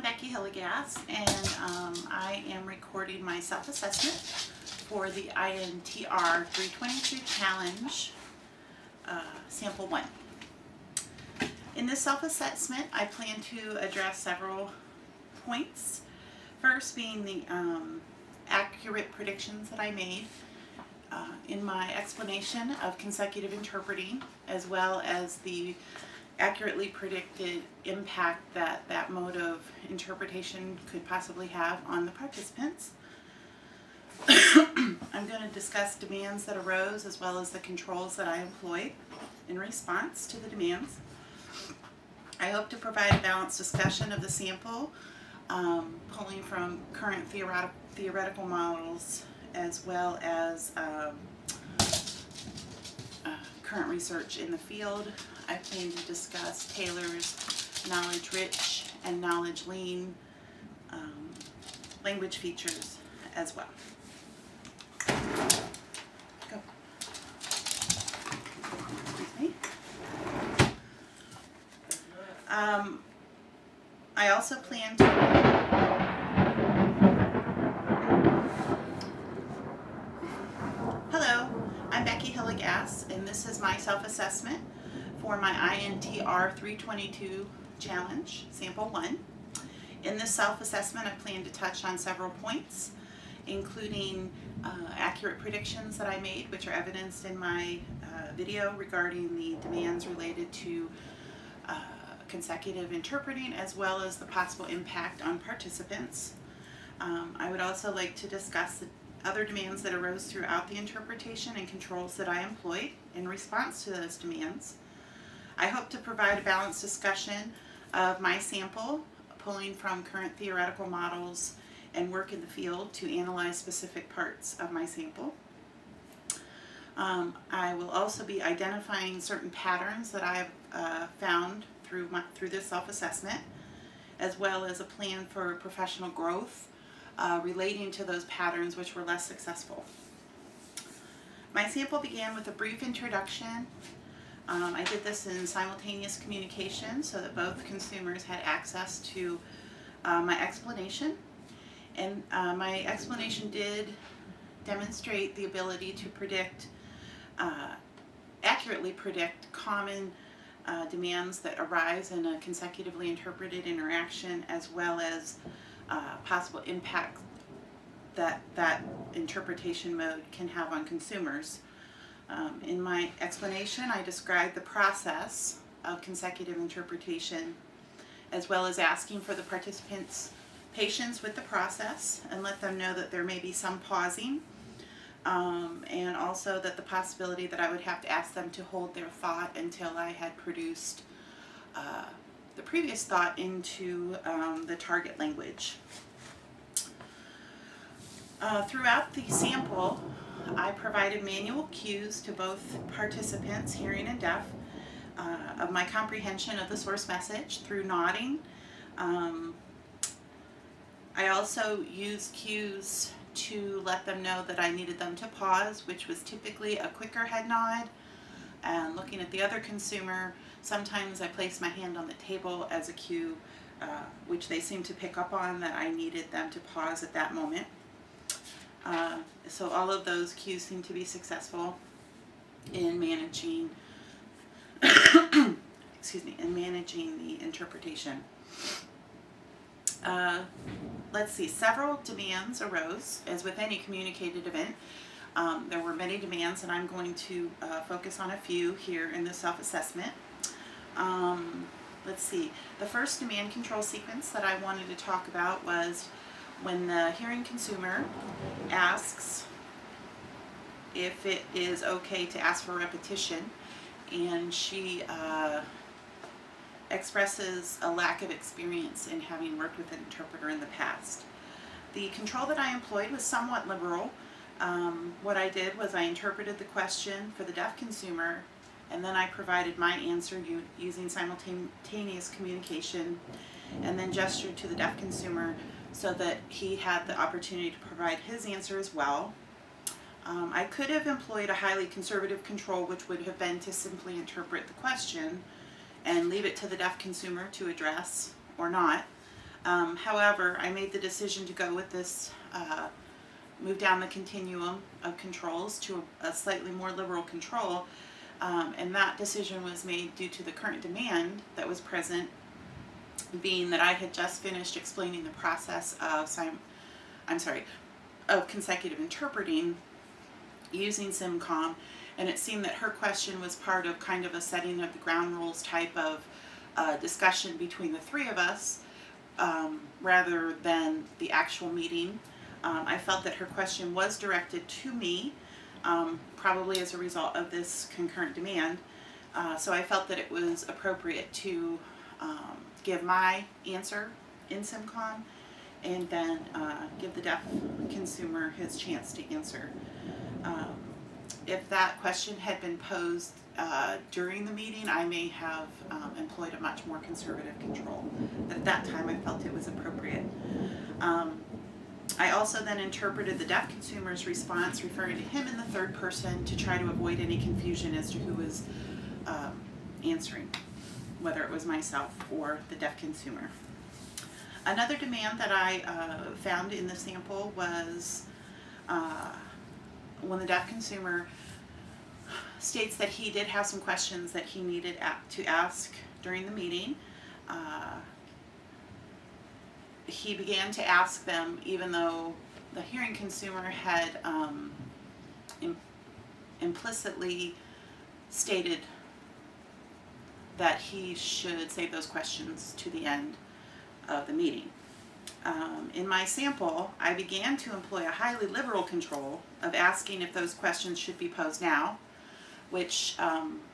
Becky Hilligass, and I am recording my self-assessment for the INTR 322 Challenge, Sample 1. In this self-assessment, I plan to address several points. First being the accurate predictions that I made in my explanation of consecutive interpreting, as well as the accurately predicted impact that that mode of interpretation could possibly have on the participants. I'm going to discuss demands that arose as well as the controls that I employed in response to the demands. I hope to provide a balanced discussion of the sample, pulling from current theoretical models as well as current research in the field. I plan to discuss Taylor's knowledge-rich and knowledge-lean language features as well. Go. Excuse me. I also plan to Hello, I'm Becky Hilligass, and this is my self-assessment for my INTR 322 Challenge, Sample 1. In this self-assessment, I plan to touch on several points, including accurate predictions that I made, which are evidenced in my video regarding the demands related to consecutive interpreting, as well as the possible impact on participants. I would also like to discuss the other demands that arose throughout the interpretation and controls that I employed in response to those demands. I hope to provide a balanced discussion of my sample, pulling from current theoretical models and work in the field to analyze specific parts of my sample. I will also be identifying certain patterns that I have found through this self-assessment, as well as a plan for professional growth relating to those patterns which were less successful. My sample began with a brief introduction. I did this in simultaneous communication so that both consumers had access to my explanation. And my explanation did demonstrate the ability to accurately predict common demands that arise in a consecutively interpreted interaction, as well as possible impact that that interpretation mode can have on consumers. In my explanation, I described the process of consecutive interpretation, as well as asking for the participants' patience with the process and let them know that there may be some pausing, and also that the possibility that I would have to ask them to hold their thought until I had produced the previous thought into the target language. Throughout the sample, I provided manual cues to both participants, hearing and deaf, of my comprehension of the source message through nodding. I also used cues to let them know that I needed them to pause, which was typically a quicker head nod. And looking at the other consumer, sometimes I placed my hand on the table as a cue, which they seemed to pick up on, that I needed them to pause at that moment. So all of those cues seem to be successful in managing in managing the interpretation. Let's see, several demands arose, as with any communicated event. There were many demands, and I'm going to focus on a few here in the self-assessment. Let's see, the first demand control sequence that I wanted to talk about was when the hearing consumer asks if it is okay to ask for repetition, and she expresses a lack of experience in having worked with an interpreter in the past. The control that I employed was somewhat liberal. What I did was I interpreted the question for the deaf consumer, and then I provided my answer using simultaneous communication, and then gestured to the deaf consumer so that he had the opportunity to provide his answer as well. I could have employed a highly conservative control, which would have been to simply interpret the question and leave it to the deaf consumer to address or not. However, I made the decision to go with this, move down the continuum of controls to a slightly more liberal control, and that decision was made due to the current demand that was present, being that I had just finished explaining the process of of consecutive interpreting using SimCom, and it seemed that her question was part of kind of a setting of the ground rules type of discussion between the three of us, rather than the actual meeting. I felt that her question was directed to me, probably as a result of this concurrent demand, so I felt that it was appropriate to give my answer in SimCom, and then give the deaf consumer his chance to answer. If that question had been posed during the meeting, I may have employed a much more conservative control. But at that time, I felt it was appropriate. I also then interpreted the deaf consumer's response, referring to him in the third person to try to avoid any confusion as to who was answering, whether it was myself or the deaf consumer. Another demand that I found in the sample was when the deaf consumer states that he did have some questions that he needed to ask during the meeting. He began to ask them even though the hearing consumer had implicitly stated that he should save those questions to the end of the meeting. In my sample, I began to employ a highly liberal control of asking if those questions should be posed now, which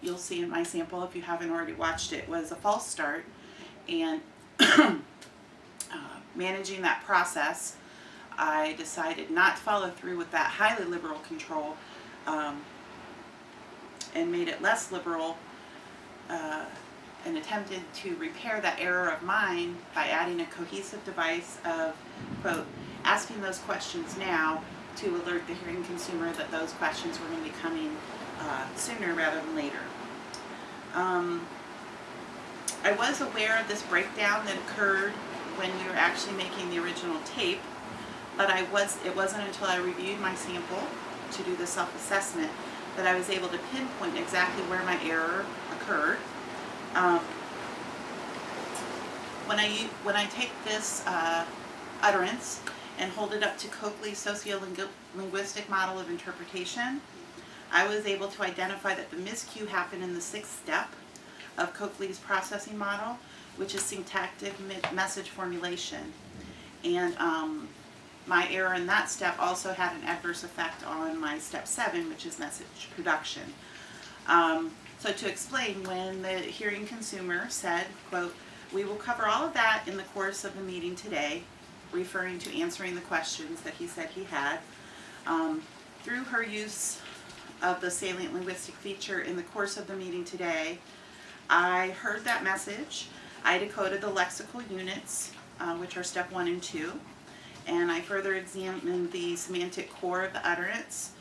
you'll see in my sample if you haven't already watched it, was a false start. And managing that process, I decided not to follow through with that highly liberal control, and made it less liberal, and attempted to repair that error of mine by adding a cohesive device of, quote, asking those questions now to alert the hearing consumer that those questions were going to be coming sooner rather than later. I was aware of this breakdown that occurred when we were actually making the original tape, but it wasn't until I reviewed my sample to do the self-assessment that I was able to pinpoint exactly where my error occurred. When I take this utterance and hold it up to Coakley's sociolinguistic model of interpretation, I was able to identify that the miscue happened in the 6th step of Coakley's processing model, which is syntactic message formulation. And my error in that step also had an adverse effect on my step 7, which is message production. So to explain, when the hearing consumer said, quote, "We will cover all of that in the course of the meeting today," referring to answering the questions that he said he had, through her use of the salient linguistic feature in the course of the meeting today, I heard that message. I decoded the lexical units, which are step 1 and 2, and I further examined the semantic core of the utterance,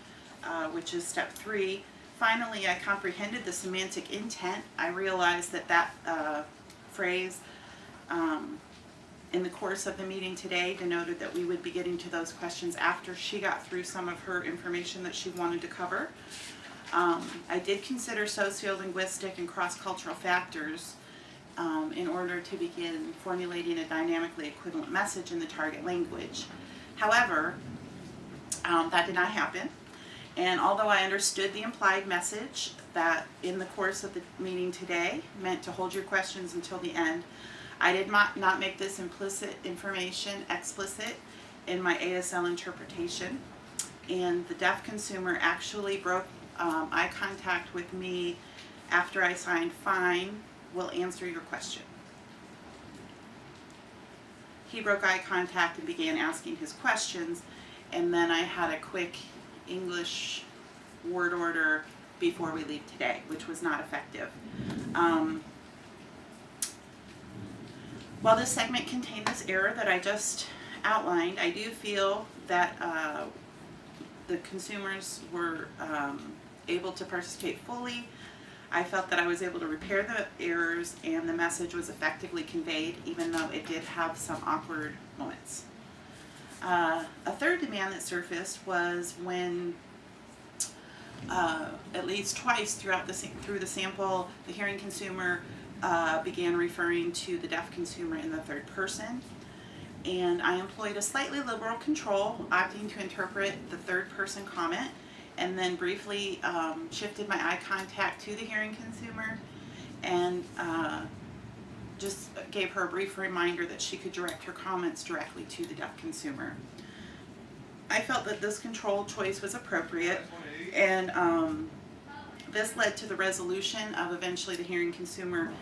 which is step 3. Finally, I comprehended the semantic intent. I realized that phrase in the course of the meeting today denoted that we would be getting to those questions after she got through some of her information that she wanted to cover. I did consider sociolinguistic and cross-cultural factors in order to begin formulating a dynamically equivalent message in the target language. However, that did not happen. And although I understood the implied message that in the course of the meeting today meant to hold your questions until the end, I did not make this implicit information explicit in my ASL interpretation. And the deaf consumer actually broke eye contact with me after I signed "Fine, we'll answer your question." He broke eye contact and began asking his questions, and then I had a quick English word order before we leave today, which was not effective. While this segment contained this error that I just outlined, I do feel that the consumers were able to participate fully. I felt that I was able to repair the errors and the message was effectively conveyed, even though it did have some awkward moments. A third demand that surfaced was when at least twice through the sample, the hearing consumer began referring to the deaf consumer in the third person. And I employed a slightly liberal control, opting to interpret the third person comment, and then briefly shifted my eye contact to the hearing consumer and just gave her a brief reminder that she could direct her comments directly to the deaf consumer. I felt that this control choice was appropriate, and this led to the resolution of eventually the hearing consumer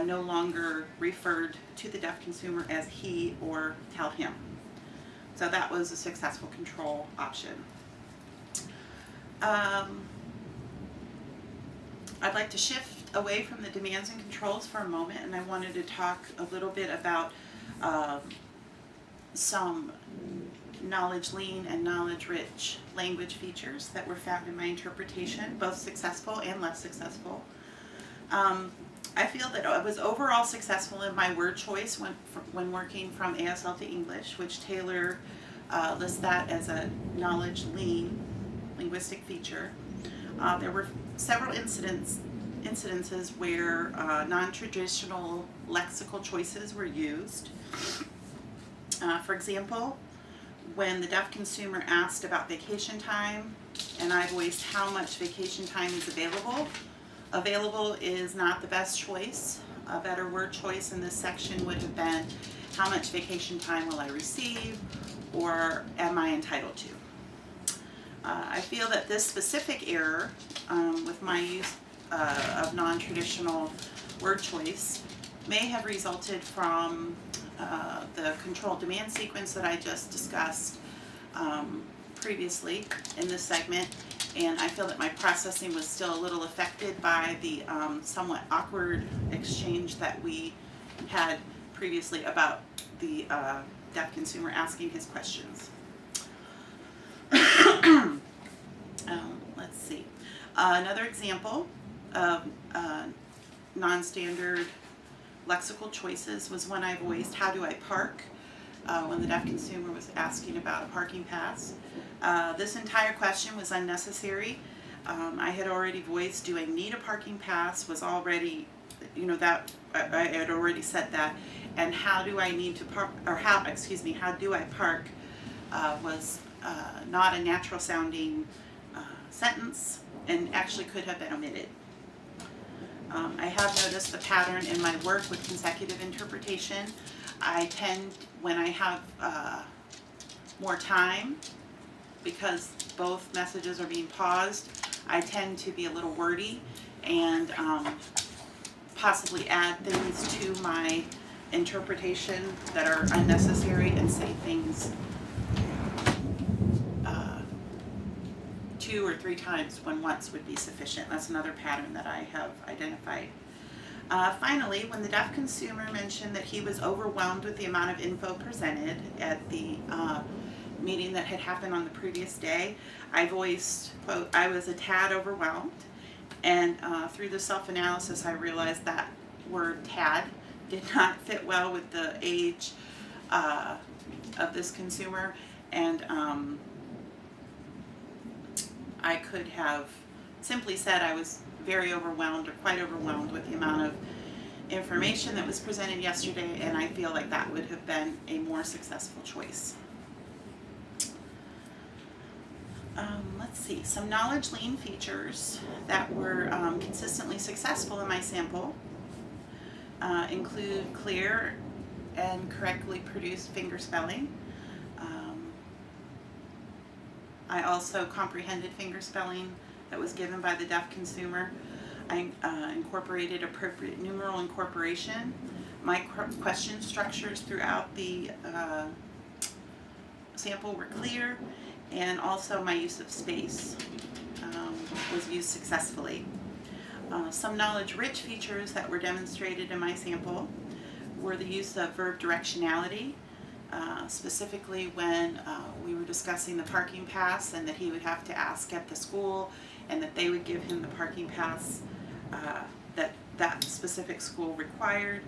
no longer referred to the deaf consumer as he or tell him. So that was a successful control option. I'd like to shift away from the demands and controls for a moment, and I wanted to talk a little bit about some knowledge-lean and knowledge-rich language features that were found in my interpretation, both successful and less successful. I feel that I was overall successful in my word choice when working from ASL to English, which Taylor lists that as a knowledge-lean linguistic feature. There were several incidences where non-traditional lexical choices were used. For example, when the deaf consumer asked about vacation time and I voiced how much vacation time is available. Available is not the best choice. A better word choice in this section would have been how much vacation time will I receive, or am I entitled to? I feel that this specific error with my use of non-traditional word choice may have resulted from the control demand sequence that I just discussed previously in this segment, and I feel that my processing was still a little affected by the somewhat awkward exchange that we had previously about the deaf consumer asking his questions. Let's see. Another example of non-standard lexical choices was when I voiced how do I park when the deaf consumer was asking about a parking pass. This entire question was unnecessary. I had already voiced do I need a parking pass, was already, that I had already said that, and how do I need to park, or how do I park was not a natural sounding sentence and actually could have been omitted. I have noticed the pattern in my work with consecutive interpretation. I tend, when I have more time, because both messages are being paused, I tend to be a little wordy and possibly add things to my interpretation that are unnecessary and say things 2 or 3 times when once would be sufficient. That's another pattern that I have identified. Finally, when the deaf consumer mentioned that he was overwhelmed with the amount of info presented at the meeting that had happened on the previous day, I voiced, quote, I was a tad overwhelmed, and through the self-analysis I realized that word tad did not fit well with the age of this consumer, and I could have simply said I was very overwhelmed or quite overwhelmed with the amount of information that was presented yesterday, and I feel like that would have been a more successful choice. Let's see, some knowledge lean features that were consistently successful in my sample include clear and correctly produced finger spelling. I also comprehended finger spelling that was given by the deaf consumer. I incorporated appropriate numeral incorporation. My question structures throughout the sample were clear, and also my use of space was used successfully. Some knowledge-rich features that were demonstrated in my sample were the use of verb directionality, specifically when we were discussing the parking pass and that he would have to ask at the school and that they would give him the parking pass that specific school required.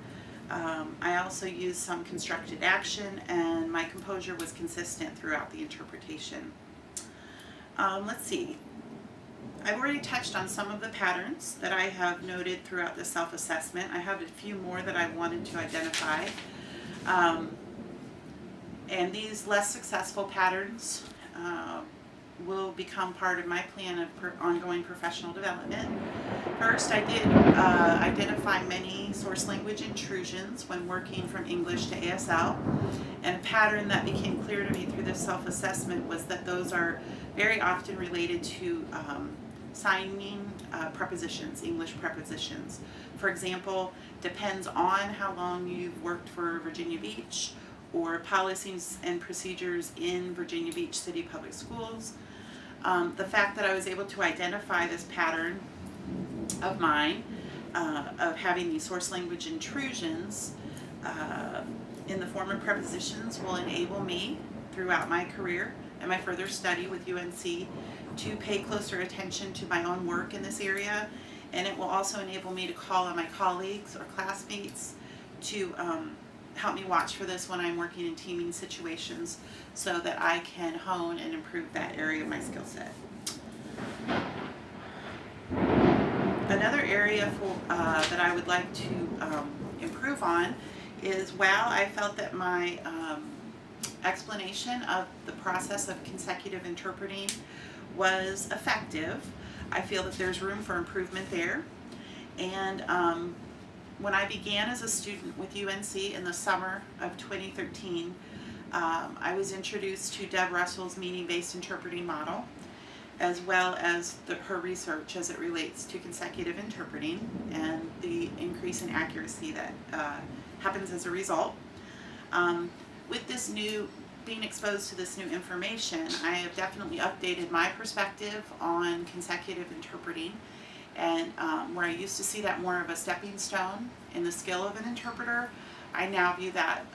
I also used some constructed action, and my composure was consistent throughout the interpretation. Let's see. I've already touched on some of the patterns that I have noted throughout the self-assessment. I have a few more that I wanted to identify. And these less successful patterns will become part of my plan of ongoing professional development. First, I did identify many source language intrusions when working from English to ASL, and a pattern that became clear to me through this self-assessment was that those are very often related to signing prepositions, English prepositions. For example, depends on how long you've worked for Virginia Beach, or policies and procedures in Virginia Beach City Public Schools. The fact that I was able to identify this pattern of mine, of having these source language intrusions in the form of prepositions, will enable me throughout my career and my further study with UNC to pay closer attention to my own work in this area, and it will also enable me to call on my colleagues or classmates to help me watch for this when I'm working in teaming situations, so that I can hone and improve that area of my skill set. Another area that I would like to improve on is, while I felt that my explanation of the process of consecutive interpreting was effective, I feel that there's room for improvement there. And when I began as a student with UNC in the summer of 2013, I was introduced to Deb Russell's meaning-based interpreting model, as well as her research as it relates to consecutive interpreting and the increase in accuracy that happens as a result. With this being exposed to this new information, I have definitely updated my perspective on consecutive interpreting, and where I used to see that more of a stepping stone in the skill of an interpreter, I now view that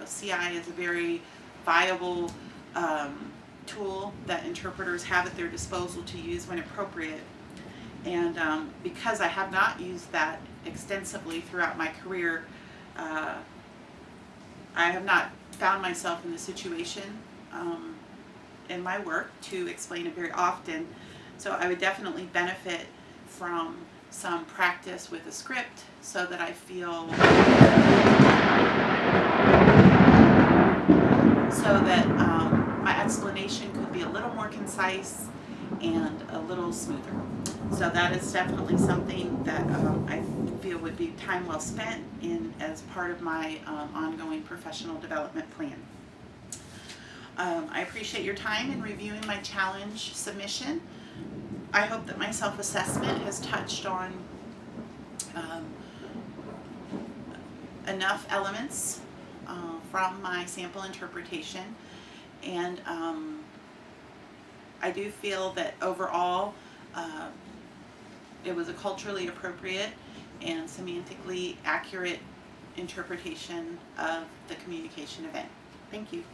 CI as a very viable tool that interpreters have at their disposal to use when appropriate. And because I have not used that extensively throughout my career, I have not found myself in the situation in my work to explain it very often. So I would definitely benefit from some practice with a script, so that I feel my explanation could be a little more concise and a little smoother. So that is definitely something that I feel would be time well spent in as part of my ongoing professional development plan. I appreciate your time in reviewing my challenge submission. I hope that my self-assessment has touched on enough elements from my sample interpretation, and I do feel that overall it was a culturally appropriate and semantically accurate interpretation of the communication event. Thank you.